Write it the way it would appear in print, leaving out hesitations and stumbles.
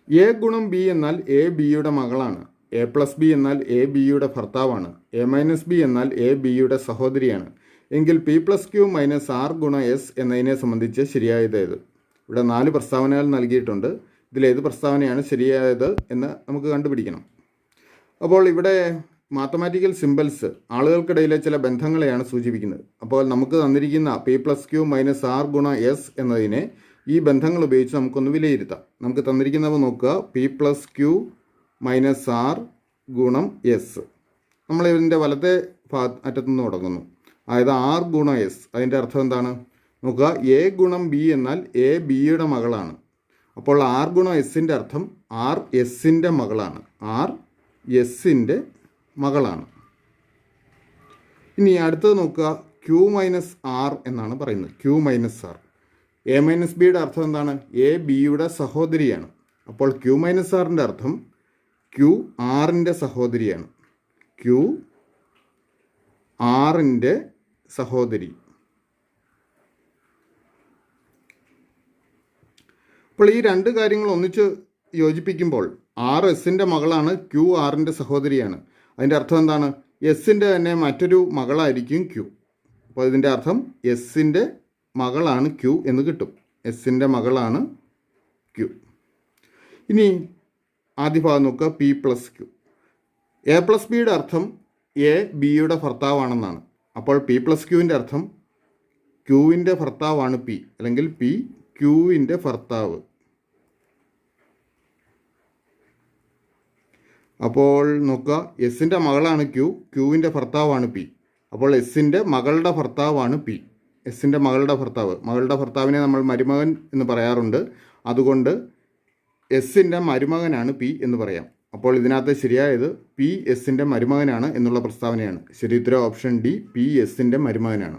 A ഗുണം B എന്നാൽ A ബിയുടെ മകളാണ്. എ പ്ലസ് ബി എന്നാൽ എ ബിയുടെ ഭർത്താവാണ്. എ മൈനസ് ബി എന്നാൽ എ ബിയുടെ സഹോദരിയാണ്. എങ്കിൽ P plus Q minus R ഗുണം എസ് എന്നതിനെ സംബന്ധിച്ച് ശരിയായത് ഏത്? ഇവിടെ 4 പ്രസ്താവനകൾ നൽകിയിട്ടുണ്ട്. ഇതിലേത് പ്രസ്താവനയാണ് ശരിയായത് എന്ന് നമുക്ക് കണ്ടുപിടിക്കണം. അപ്പോൾ ഇവിടെ മാത്തമാറ്റിക്കൽ സിമ്പിൾസ് ആളുകൾക്കിടയിലെ ചില ബന്ധങ്ങളെയാണ് സൂചിപ്പിക്കുന്നത്. അപ്പോൾ നമുക്ക് തന്നിരിക്കുന്ന P plus Q minus R ഗുണം എസ് എന്നതിനെ ഈ ബന്ധങ്ങൾ ഉപയോഗിച്ച് നമുക്കൊന്ന് വിലയിരുത്താം. നമുക്ക് തന്നിരിക്കുന്നവ നോക്കുക. P plus Q minus R ഗുണം എസ്. നമ്മൾ ഇതിൻ്റെ വലത്തെ അറ്റത്തുനിന്ന് തുടങ്ങുന്നു. അതായത് ആർ ഗുണം എസ്. അതിൻ്റെ അർത്ഥം എന്താണ് നോക്കുക. എ ഗുണം ബി എന്നാൽ എ ബിയുടെ മകളാണ്. അപ്പോൾ ആർ ഗുണം എസിൻ്റെ അർത്ഥം ആർ എസിൻ്റെ മകളാണ്. ആർ എസിൻ്റെ മകളാണ്. ഇനി അടുത്തത് നോക്കുക. ക്യൂ മൈനസ് ആർ എന്നാണ് പറയുന്നത്. Q minus R. A minus ബിയുടെ അർത്ഥം എന്താണ്? എ ബിയുടെ സഹോദരിയാണ്. അപ്പോൾ ക്യൂ മൈനസ് ആറിൻ്റെ അർത്ഥം ക്യൂ ആറിൻ്റെ സഹോദരിയാണ്. ക്യൂ ആറിൻ്റെ സഹോദരി. അപ്പോൾ ഈ രണ്ട് കാര്യങ്ങൾ ഒന്നിച്ച് യോജിപ്പിക്കുമ്പോൾ ആർ എസിൻ്റെ മകളാണ്, ക്യൂ ആറിൻ്റെ സഹോദരിയാണ്. അതിൻ്റെ അർത്ഥം എന്താണ്? എസിൻ്റെ തന്നെ മറ്റൊരു മകളായിരിക്കും ക്യൂ. അപ്പോൾ ഇതിൻ്റെ അർത്ഥം എസിൻ്റെ മകളാണ് ക്യൂ എന്ന് കിട്ടും. എസിൻ്റെ മകളാണ് ക്യൂ. ഇനി ആദ്യ ഭാഗം നോക്കുക. P plus Q. A plus ബിയുടെ അർത്ഥം എ ബിയുടെ ഭർത്താവാണെന്നാണ്. അപ്പോൾ പി പ്ലസ് ക്യൂവിൻ്റെ അർത്ഥം ക്യൂവിൻ്റെ ഭർത്താവാണ് പി, അല്ലെങ്കിൽ പി ക്യൂവിൻ്റെ ഭർത്താവ്. അപ്പോൾ നോക്കുക. എസിൻ്റെ മകളാണ് ക്യൂ, ക്യൂവിൻ്റെ ഭർത്താവാണ് പി. അപ്പോൾ എസിൻ്റെ മകളുടെ ഭർത്താവാണ് പി. എസിൻ്റെ മകളുടെ ഭർത്താവ്. മകളുടെ ഭർത്താവിനെ നമ്മൾ മരുമകൻ എന്ന് പറയാറുണ്ട്. അതുകൊണ്ട് എസിൻ്റെ മരുമകനാണ് പി എന്ന് പറയാം. അപ്പോൾ ഇതിനകത്ത് ശരിയായത് പി എസിൻ്റെ മരുമകനാണ് എന്നുള്ള പ്രസ്താവനയാണ്. ശരി ഉത്തരം ഓപ്ഷൻ ഡി, പി എസിൻ്റെ മരുമകനാണ്.